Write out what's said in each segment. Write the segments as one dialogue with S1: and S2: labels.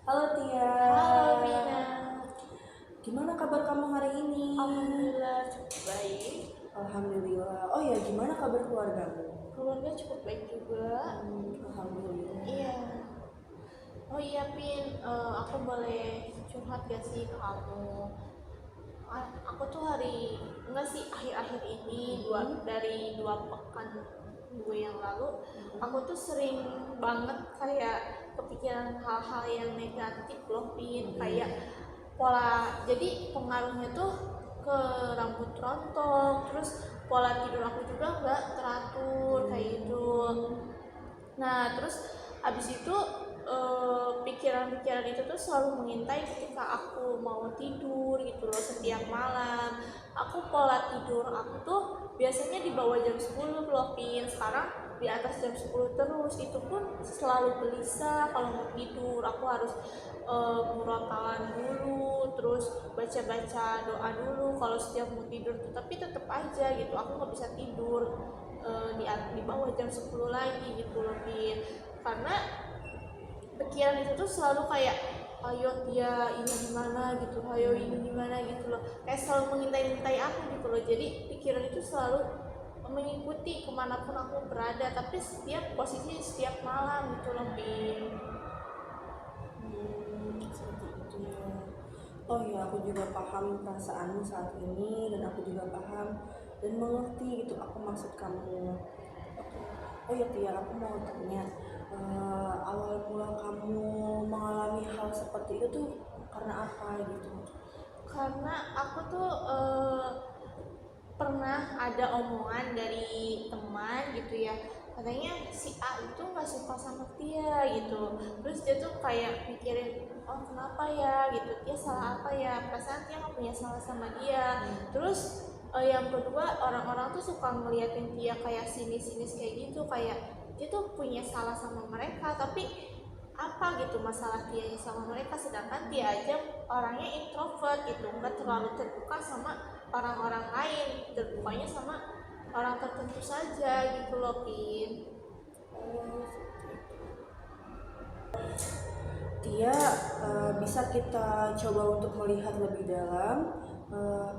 S1: Halo Tia,
S2: Halo Vina,
S1: gimana kabar kamu hari ini?
S2: alhamdulillah cukup baik.
S1: Alhamdulillah. Oh ya, gimana kabar keluargamu?
S2: Keluarga cukup baik juga.
S1: Alhamdulillah.
S2: Iya. Oh iya Pin, aku boleh curhat gak sih ke kamu? Aku tuh enggak sih akhir-akhir ini dari 2 pekan minggu yang lalu, aku tuh sering banget kayak kepikiran hal-hal yang negatif loh Pin, kayak jadi pengaruhnya tuh ke rambut rontok, terus pola tidur aku juga nggak teratur kayak gitu. Nah, terus abis itu pikiran-pikiran itu tuh selalu mengintai ketika aku mau tidur gitu loh setiap malam. Pola tidur aku tuh biasanya di bawah jam 10 loh Pin. Sekarang di atas jam 10 terus. Itu pun selalu gelisah kalau mau tidur. Aku harus murotalan dulu, terus baca-baca doa dulu kalau setiap mau tidur tuh. Tapi tetap aja gitu, aku nggak bisa tidur di bawah jam 10 lagi gitu loh Pin, karena pikiran itu tuh selalu kayak ayo dia ini gimana gitu, ayo ini gimana gitu loh, kayak selalu mengintai-intai aku gitu loh. Jadi pikiran itu selalu mengikuti kemanapun aku berada, tapi setiap malam gitu loh Pin.
S1: Seperti itu ya. Oh ya, aku juga paham perasaanmu saat ini dan aku juga paham dan mengerti gitu apa maksud kamu. Oke. Oh ya Tia, aku mau tanya, awal mula kamu mengalami hal seperti itu tuh karena apa gitu?
S2: Karena aku tuh pernah ada omongan dari teman gitu ya, katanya si A itu nggak suka sama dia gitu. Terus dia tuh kayak mikirin, oh kenapa ya gitu, dia salah apa ya, perasaan dia nggak punya salah sama dia. Terus yang kedua, orang-orang tuh suka ngeliatin dia kayak sinis-sinis kayak gitu, kayak dia tuh punya salah sama mereka, tapi apa gitu masalah dia sama mereka, sedangkan dia aja orangnya introvert gitu, nggak terlalu terbuka sama orang-orang lain, terbukanya sama orang tertentu saja gitu loh Pin.
S1: Tia, bisa kita coba untuk melihat lebih dalam.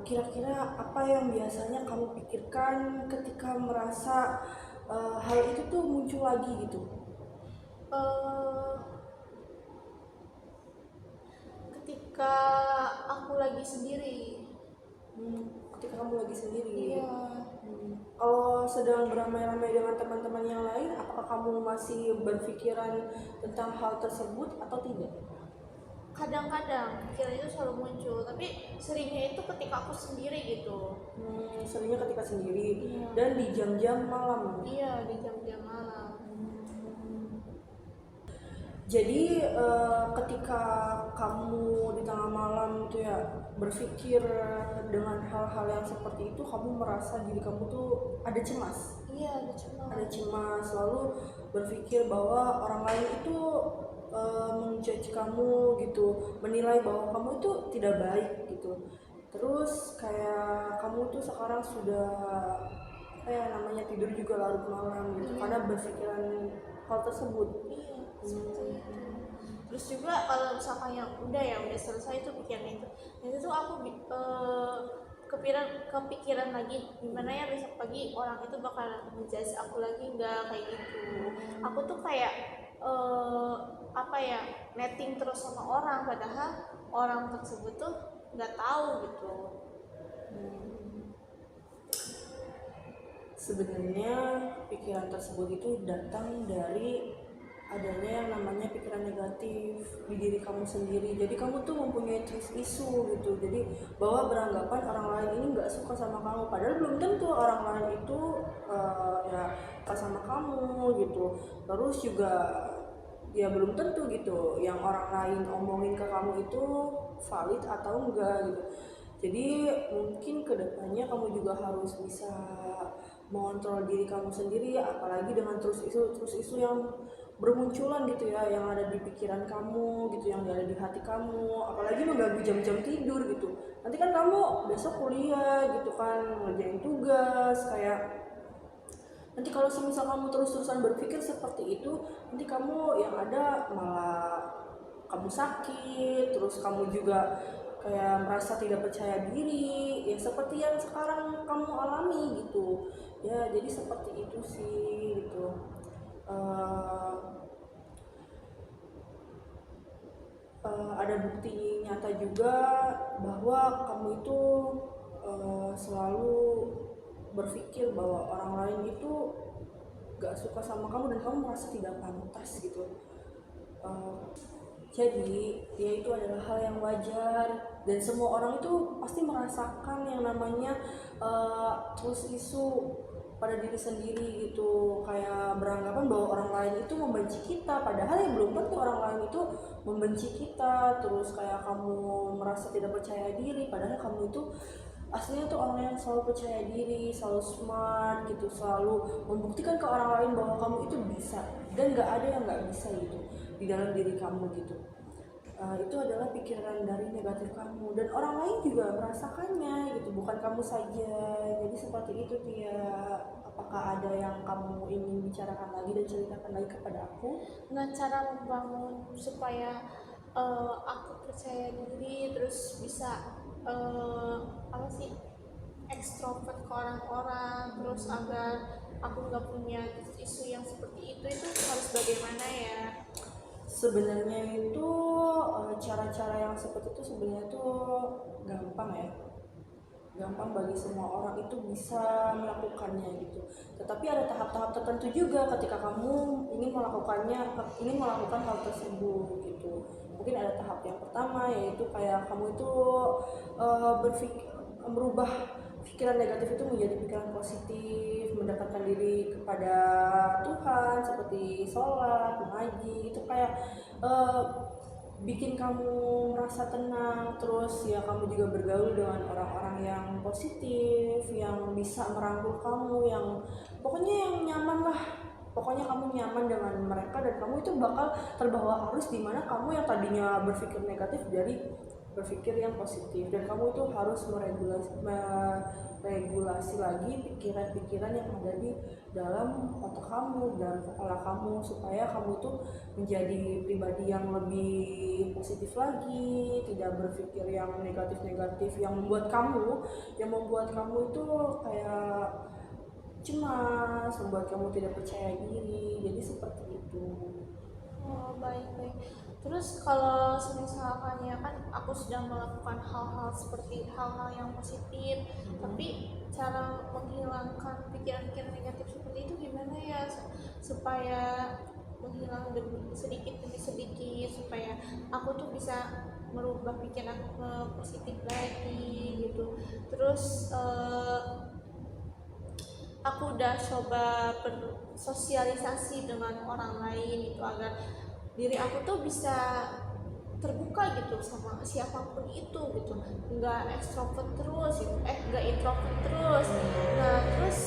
S1: Kira-kira apa yang biasanya kamu pikirkan ketika merasa hal itu tuh muncul lagi gitu?
S2: Eh, Ketika aku lagi sendiri.
S1: Ketika kamu lagi sendiri.
S2: Iya.
S1: Kalau sedang beramai-ramai dengan teman-teman yang lain, apakah kamu masih berpikiran tentang hal tersebut atau tidak?
S2: Kadang-kadang pikiran itu selalu muncul, tapi seringnya itu ketika aku sendiri gitu.
S1: Seringnya ketika sendiri.
S2: Iya.
S1: Dan di jam-jam malam.
S2: Iya, di jam-jam malam.
S1: Jadi ketika kamu di tengah malam tuh ya berpikir dengan hal-hal yang seperti itu, kamu merasa diri kamu tuh ada cemas.
S2: Iya, ada cemas.
S1: Ada cemas, lalu berpikir bahwa orang lain itu menjudge kamu gitu, menilai bahwa kamu itu tidak baik gitu. Terus kayak kamu tuh sekarang sudah namanya tidur juga larut malam gitu, karena berpikiran hal tersebut.
S2: Iya, seperti itu. Terus juga kalau misalkan yang udah selesai itu pikiran itu tuh aku kepikiran lagi gimana ya besok pagi orang itu bakal menjudge aku lagi nggak kayak gitu. Aku tuh kayak apa ya, netting terus sama orang, padahal orang tersebut tuh nggak tahu gitu.
S1: Sebenarnya pikiran tersebut itu datang dari adanya yang namanya pikiran negatif di diri kamu sendiri. Jadi kamu tuh mempunyai trust issue gitu, jadi bahwa beranggapan orang lain ini nggak suka sama kamu, padahal belum tentu orang lain itu ya suka sama kamu gitu. Terus juga ya belum tentu gitu yang orang lain omongin ke kamu itu valid atau enggak gitu. Jadi mungkin kedepannya kamu juga harus bisa mengontrol diri kamu sendiri, apalagi dengan terus isu yang bermunculan gitu ya, yang ada di pikiran kamu gitu, yang ada di hati kamu, apalagi mengganggu jam-jam tidur gitu. Nanti kan kamu besok kuliah gitu kan, ngerjain tugas, kayak nanti kalau semisal kamu terus-terusan berpikir seperti itu, nanti kamu yang ada malah kamu kamu sakit, terus kamu juga kayak merasa tidak percaya diri, ya seperti yang sekarang kamu alami gitu ya. Jadi seperti itu sih gitu. Ada bukti nyata juga bahwa kamu itu selalu berpikir bahwa orang lain itu gak suka sama kamu dan kamu merasa tidak pantas gitu. Jadi ya itu adalah hal yang wajar dan semua orang itu pasti merasakan yang namanya trust isu pada diri sendiri gitu, kayak beranggapan bahwa orang lain itu membenci kita, padahal ya belum tentu orang lain itu membenci kita. Terus kayak kamu merasa tidak percaya diri, padahal kamu itu aslinya tuh orang yang selalu percaya diri, selalu smart gitu, selalu membuktikan ke orang lain bahwa kamu itu bisa dan nggak ada yang nggak bisa gitu di dalam diri kamu gitu. Itu adalah pikiran dari negatif kamu dan orang lain juga merasakannya gitu, bukan kamu saja. Jadi seperti itu Tia. Apakah ada yang kamu ingin bicarakan lagi dan ceritakan lagi kepada aku?
S2: Nah, cara membangun supaya aku percaya diri terus bisa apa sih, ekstrovert ke orang-orang, terus agar aku nggak punya isu yang seperti itu harus bagaimana ya?
S1: Sebenarnya itu cara-cara yang seperti itu sebenarnya tuh gampang ya, gampang bagi semua orang itu bisa melakukannya gitu. Tetapi ada tahap-tahap tertentu juga ketika kamu ingin melakukan hal tersebut gitu. Mungkin ada tahap yang pertama, yaitu kayak kamu itu merubah pikiran negatif itu menjadi pikiran positif, mendekatkan diri kepada Tuhan seperti sholat, mengaji. Itu kayak bikin kamu merasa tenang. Terus ya kamu juga bergaul dengan orang-orang yang positif, yang bisa merangkul kamu, yang pokoknya yang nyaman lah. Pokoknya kamu nyaman dengan mereka dan kamu itu bakal terbawa arus di mana kamu yang tadinya berpikir negatif jadi berpikir yang positif, dan kamu itu harus meregulasi lagi pikiran-pikiran yang ada di dalam otak kamu, dalam kepala kamu, supaya kamu itu menjadi pribadi yang lebih positif lagi, tidak berpikir yang negatif-negatif yang membuat kamu itu kayak cemas, membuat kamu tidak percaya diri. Jadi seperti itu.
S2: Oh, baik. Terus kalau misalkan ya kan aku sudah melakukan hal-hal seperti hal-hal yang positif, tapi cara menghilangkan pikiran-pikiran negatif seperti itu gimana ya supaya menghilang sedikit demi sedikit, supaya aku tuh bisa merubah pikiran aku ke positif lagi gitu. Terus aku udah coba bersosialisasi dengan orang lain itu agar diri aku tuh bisa terbuka gitu sama siapapun itu gitu, nggak ekstrovert terus gitu, nggak introvert terus. Nah terus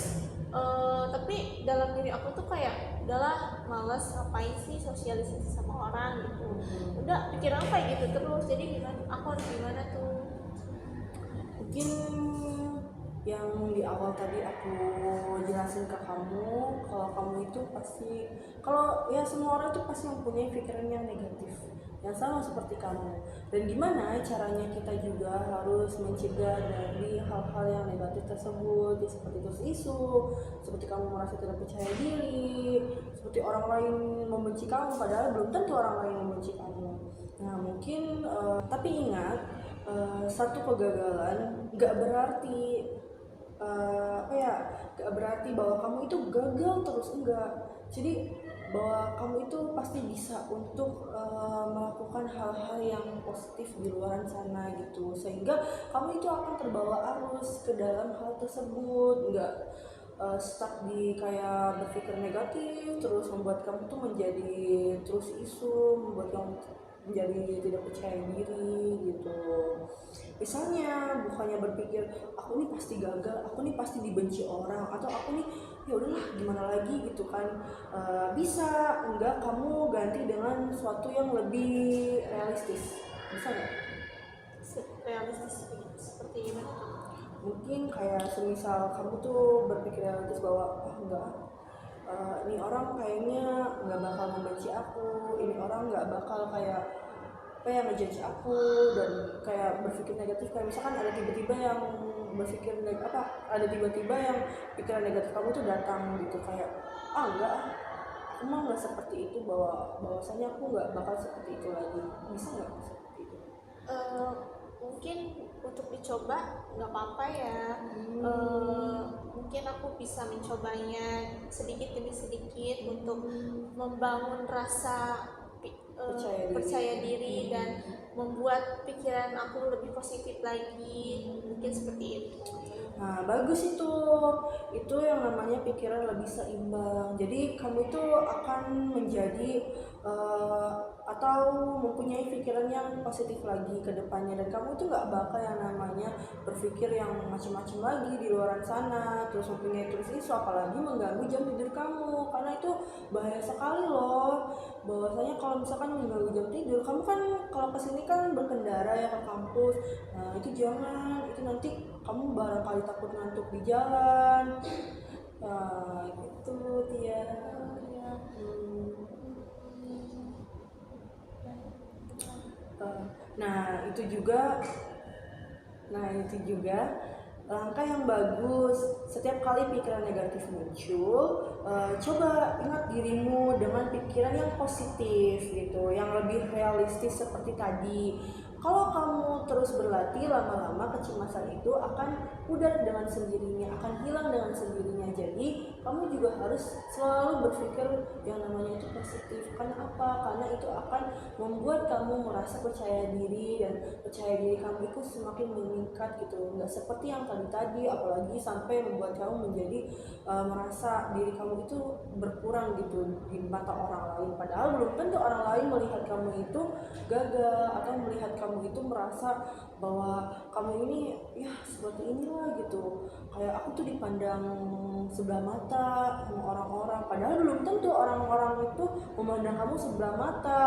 S2: tapi dalam diri aku tuh kayak udahlah males, ngapain sih sosialisasi sama orang gitu, udah pikiran aku kayak gitu terus. Jadi gimana, aku harus gimana tuh?
S1: Mungkin yang di awal tadi aku jelasin ke kamu, kalau kamu itu pasti, kalau ya semua orang itu pasti mempunyai pikiran yang negatif yang sama seperti kamu, dan gimana caranya kita juga harus mencegah dari hal-hal yang negatif tersebut, ya, seperti terus isu, seperti kamu merasa tidak percaya diri, seperti orang lain membenci kamu padahal belum tentu orang lain membenci kamu. Nah mungkin tapi ingat, satu kegagalan gak berarti gak berarti bahwa kamu itu gagal terus, enggak. Jadi bahwa kamu itu pasti bisa untuk melakukan hal-hal yang positif di luar sana gitu, sehingga kamu itu akan terbawa arus ke dalam hal tersebut, enggak stuck di kayak berpikir negatif terus membuat kamu tuh menjadi terus isu, membuat kamu menjadi tidak percaya diri gitu. Misalnya bukannya berpikir aku nih pasti gagal, aku nih pasti dibenci orang, atau aku nih ya udahlah gimana lagi gitu kan, bisa enggak kamu ganti dengan sesuatu yang lebih realistis, bisa nggak?
S2: Realistis seperti gimana tuh?
S1: Mungkin kayak semisal kamu tuh berpikir realistis bahwa enggak, ini orang kayaknya nggak bakal membenci aku, ini orang nggak bakal kayak apa yang ngejudge aku dan kayak berpikir negatif. Kayak misalkan ada tiba-tiba yang berpikir ada tiba-tiba yang pikiran negatif kamu tuh datang gitu, kayak enggak, aku mah nggak seperti itu, bahwasanya aku nggak bakal seperti itu lagi. Bisa nggak seperti itu?
S2: Eh, Mungkin untuk dicoba nggak apa-apa ya. Mungkin aku bisa mencobanya sedikit demi sedikit untuk membangun rasa percaya diri dan membuat pikiran aku lebih positif lagi, mungkin seperti itu.
S1: Nah, bagus itu yang namanya pikiran lebih seimbang. Jadi kamu itu akan menjadi atau mempunyai pikiran yang positif lagi ke depannya, dan kamu tuh nggak bakal yang namanya berpikir yang macam-macam lagi di luar sana, terus mempunyai terus isu, apalagi mengganggu jam tidur kamu, karena itu bahaya sekali loh. Bahwasanya kalau misalkan mengganggu jam tidur kamu, kan kalau kesini kan berkendara ya ke kampus, nah itu jangan, itu nanti kamu barangkali takut ngantuk di jalan. Nah gitu Tia. Nah itu juga langkah yang bagus. Setiap kali pikiran negatif muncul, coba ingat dirimu dengan pikiran yang positif gitu, yang lebih realistis seperti tadi. Kalau kamu terus berlatih, lama-lama kecemasan itu akan pudar dengan sendirinya, akan hilang dengan sendirinya. Jadi kamu juga harus selalu berpikir yang namanya itu positif. Karena apa? Karena itu akan membuat kamu merasa percaya diri, dan percaya diri kamu itu semakin meningkat gitu. Nggak seperti yang tadi, apalagi sampai membuat kamu menjadi merasa diri kamu itu berkurang gitu di mata orang lain. Padahal belum tentu orang lain melihat kamu itu gagal, atau melihat kamu itu merasa bahwa kamu ini ya seperti inilah gitu, kayak aku tuh dipandang sebelah mata sama orang-orang. Padahal belum tentu orang-orang itu memandang kamu sebelah mata.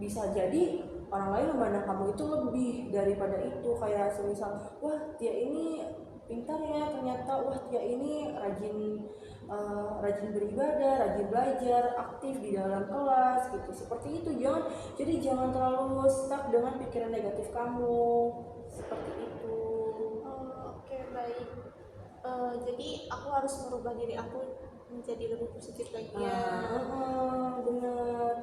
S1: Bisa jadi orang lain memandang kamu itu lebih daripada itu, kayak semisal, wah Tia ini pintar ya ternyata, wah Tia ini rajin beribadah, rajin belajar, aktif di dalam kelas gitu. Seperti itu. Jangan terlalu stuck dengan pikiran negatif kamu. Seperti itu.
S2: Oke, baik. Jadi aku harus merubah diri aku menjadi lebih positif lagi ya.
S1: Bener.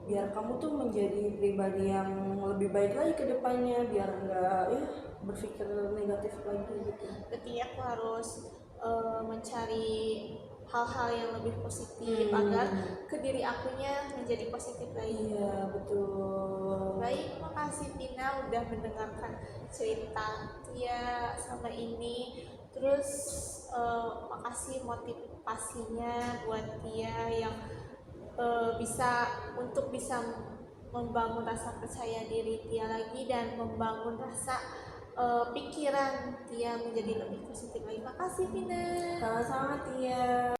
S1: Biar kamu tuh menjadi pribadi yang lebih baik lagi ke depannya, biar enggak berpikir negatif lagi gitu.
S2: Berarti aku harus mencari hal-hal yang lebih positif agar ke diri akunya menjadi positif lagi.
S1: Iya, betul.
S2: Baik, makasih Tina udah mendengarkan cerita Tia sama ini. Terus makasih motivasinya buat Tia yang bisa membangun rasa percaya diri Tia lagi dan membangun rasa pikiran Tia menjadi lebih positif lagi. Makasih Tina.
S1: Sama-sama Tia.